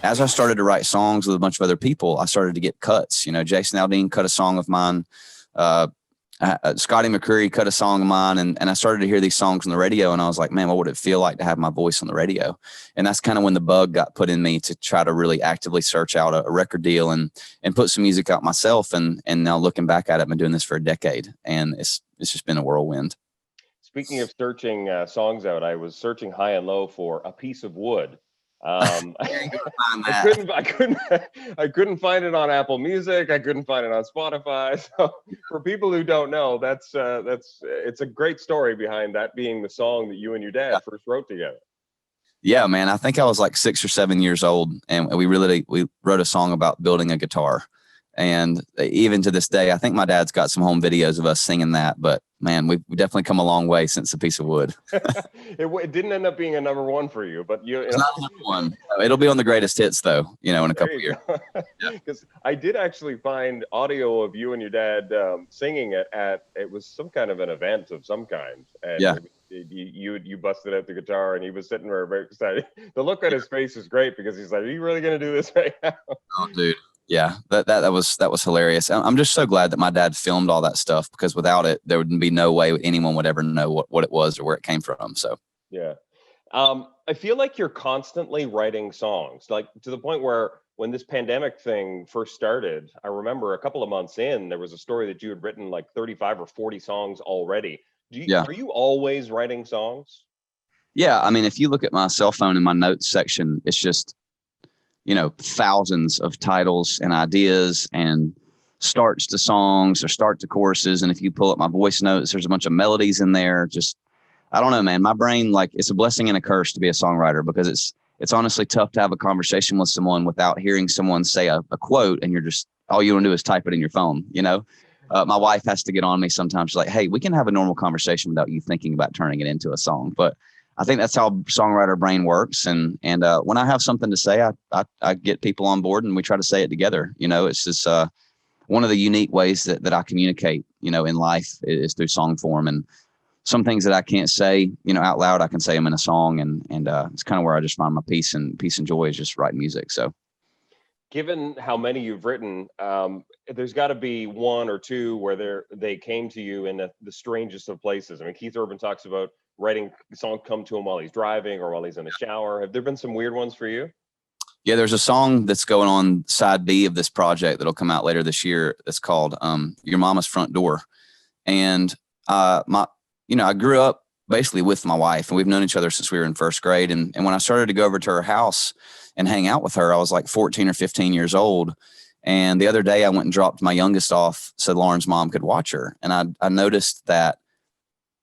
as I started to write songs with a bunch of other people, I started to get cuts. Jason Aldean cut a song of mine. Uh, Scotty McCreery cut a song of mine, and I started to hear these songs on the radio, and I was like, man, what would it feel like to have my voice on the radio? And that's kind of when the bug got put in me to try to really actively search out a record deal and put some music out myself. And now looking back at it, I've been doing this for a decade, and it's just been a whirlwind. Speaking of searching songs out, I was searching high and low for A Piece of Wood. I couldn't find it on Apple Music. I couldn't find it on Spotify. So for people who don't know, it's a great story behind that being the song that you and your dad first wrote together. Yeah, man. I think I was like 6 or 7 years old, and we wrote a song about building a guitar. And even to this day, I think my dad's got some home videos of us singing that. But man, we've definitely come a long way since A Piece of Wood. It didn't end up being a number one for you, but it's not number one. It'll be on the greatest hits, though. In a couple of years. Because I did actually find audio of you and your dad singing it it was some kind of an event of some kind. And yeah. You busted out the guitar, and he was sitting there very excited. The look on his face is great because he's like, "Are you really going to do this right now?" Oh, dude. Yeah, that was hilarious. I'm just so glad that my dad filmed all that stuff, because without it, there would be no way anyone would ever know what it was or where it came from. So yeah, I feel like you're constantly writing songs, like to the point where when this pandemic thing first started, I remember a couple of months in, there was a story that you had written like 35 or 40 songs already. Are you always writing songs? Yeah, I mean, if you look at my cell phone in my notes section, it's just thousands of titles and ideas and starts to songs or start to choruses. And if you pull up my voice notes, there's a bunch of melodies in there. Just, I don't know, man, my brain, like, it's a blessing and a curse to be a songwriter, because it's honestly tough to have a conversation with someone without hearing someone say a quote, and you're just, all you want to do is type it in your phone. My wife has to get on me sometimes. She's like, hey, we can have a normal conversation without you thinking about turning it into a song. But I think that's how songwriter brain works. And when I have something to say, I get people on board, and we try to say it together. It's just one of the unique ways that I communicate, in life is through song form. And some things that I can't say, out loud, I can say them in a song. And it's kind of where I just find my peace and joy is just writing music. So given how many you've written, there's got to be one or two where they came to you in the strangest of places. I mean, Keith Urban talks about writing the song come to him while he's driving or while he's in the shower. Have there been some weird ones for you? Yeah, there's a song that's going on side B of this project that'll come out later this year. That's called Your Mama's Front Door. And I grew up basically with my wife, and we've known each other since we were in first grade. And when I started to go over to her house and hang out with her, I was like 14 or 15 years old. And the other day I went and dropped my youngest off so Lauren's mom could watch her. And I noticed that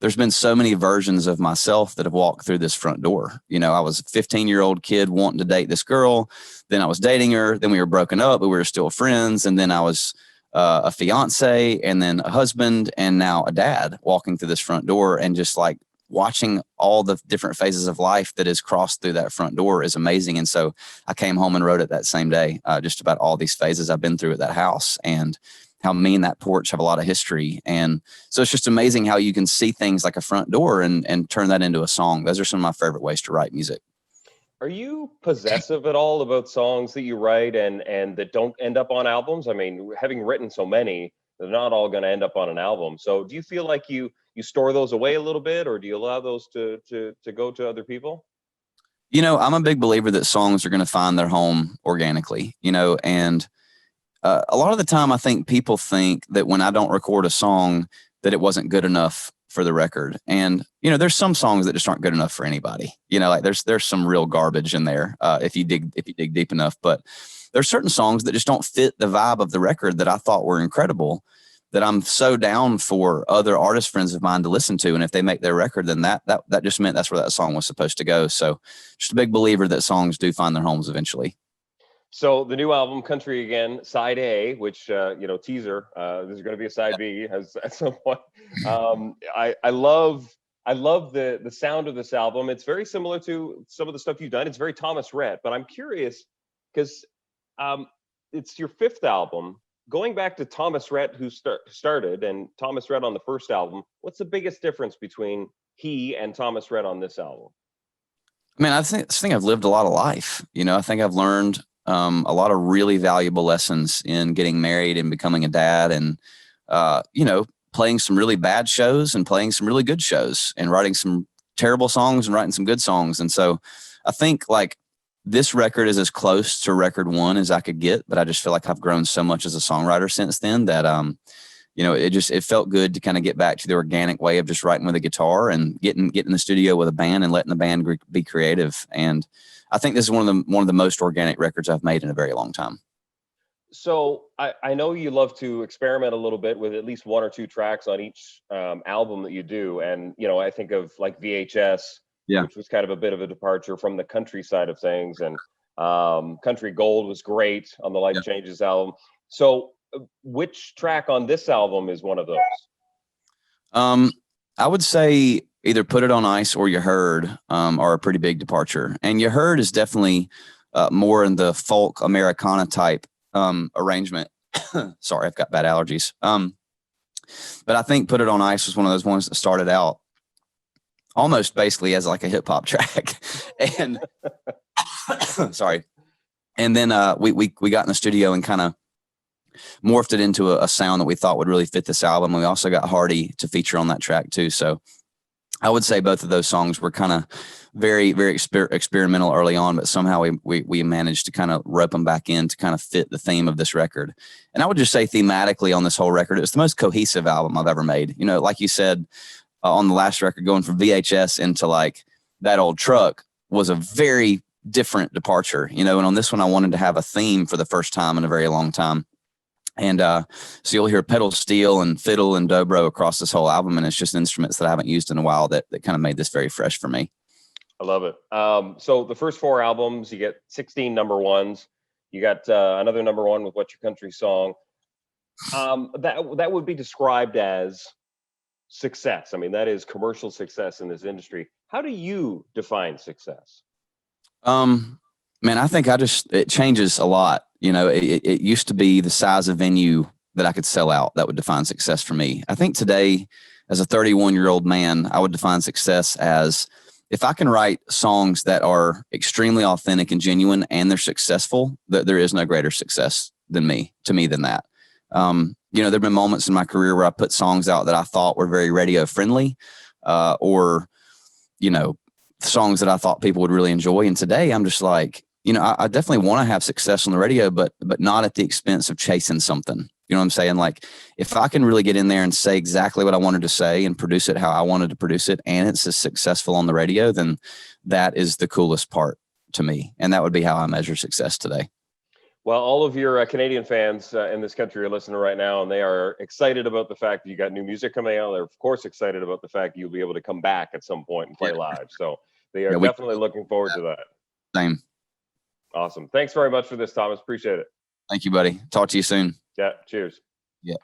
there's been so many versions of myself that have walked through this front door. I was a 15-year-old kid wanting to date this girl. Then I was dating her. Then we were broken up, but we were still friends. And then I was a fiance, and then a husband, and now a dad, walking through this front door. And just like watching all the different phases of life that has crossed through that front door is amazing. And so I came home and wrote it that same day, just about all these phases I've been through at that house, and how me and that porch have a lot of history. And so it's just amazing how you can see things like a front door and turn that into a song. Those are some of my favorite ways to write music. Are you possessive at all about songs that you write and that don't end up on albums? I mean, having written so many, they're not all going to end up on an album. So do you feel like you store those away a little bit, or do you allow those to go to other people? I'm a big believer that songs are going to find their home organically, and a lot of the time I think people think that when I don't record a song that it wasn't good enough for the record. And, there's some songs that just aren't good enough for anybody. Like there's some real garbage in there if you dig deep enough. But there's certain songs that just don't fit the vibe of the record that I thought were incredible, that I'm so down for other artist friends of mine to listen to. And if they make their record, then that just meant that's where that song was supposed to go. So just a big believer that songs do find their homes eventually. So the new album, Country Again, side A, which, teaser, there's going to be a side B at some point. I love the sound of this album. It's very similar to some of the stuff you've done. It's very Thomas Rhett, but I'm curious because it's your fifth album. Going back to Thomas Rhett, who started, and Thomas Rhett on the first album, what's the biggest difference between he and Thomas Rhett on this album? I mean, I think I've lived a lot of life. I think I've learned a lot of really valuable lessons in getting married and becoming a dad, and playing some really bad shows and playing some really good shows, and writing some terrible songs and writing some good songs. And so I think like this record is as close to record one as I could get, but I just feel like I've grown so much as a songwriter since then that it felt good to kind of get back to the organic way of just writing with a guitar and getting in the studio with a band and letting the band be creative. And I think this is one of the most organic records I've made in a very long time. So I know you love to experiment a little bit with at least one or two tracks on each album that you do. And, I think of like VHS, which was kind of a bit of a departure from the country side of things. And Country Gold was great on the Life Changes album. So which track on this album is one of those? I would say either Put It on Ice or You Heard are a pretty big departure. And You Heard is definitely more in the folk Americana type arrangement. Sorry, I've got bad allergies. But I think Put It on Ice was one of those ones that started out almost basically as like a hip hop track. And sorry. And then we got in the studio and kind of morphed it into a sound that we thought would really fit this album. We also got Hardy to feature on that track too. So I would say both of those songs were kind of very, very experimental early on, but somehow we managed to kind of rope them back in to kind of fit the theme of this record. And I would just say thematically on this whole record, it's the most cohesive album I've ever made. Like you said, on the last record, going from VHS into like That Old Truck was a very different departure, and on this one, I wanted to have a theme for the first time in a very long time. And so you'll hear pedal steel and fiddle and dobro across this whole album. And it's just instruments that I haven't used in a while that kind of made this very fresh for me. I love it. So the first four albums, you get 16 number ones. You got another number one with What's Your Country Song. That would be described as success. I mean, that is commercial success in this industry. How do you define success? Man, I think it changes a lot. It used to be the size of venue that I could sell out that would define success for me. I think today, as a 31-year-old man, I would define success as if I can write songs that are extremely authentic and genuine and they're successful, there is no greater success than that. There have been moments in my career where I put songs out that I thought were very radio friendly, or songs that I thought people would really enjoy. And today I'm just like, I definitely want to have success on the radio, but not at the expense of chasing something. You know what I'm saying? Like if I can really get in there and say exactly what I wanted to say and produce it how I wanted to produce it, and it's as successful on the radio, then that is the coolest part to me. And that would be how I measure success today. Well, all of your Canadian fans in this country are listening right now, and they are excited about the fact that you got new music coming out. They're, of course, excited about the fact you'll be able to come back at some point and play live. So they are definitely looking forward to that. Same. Awesome. Thanks very much for this, Thomas. Appreciate it. Thank you, buddy. Talk to you soon. Yeah. Cheers. Yeah.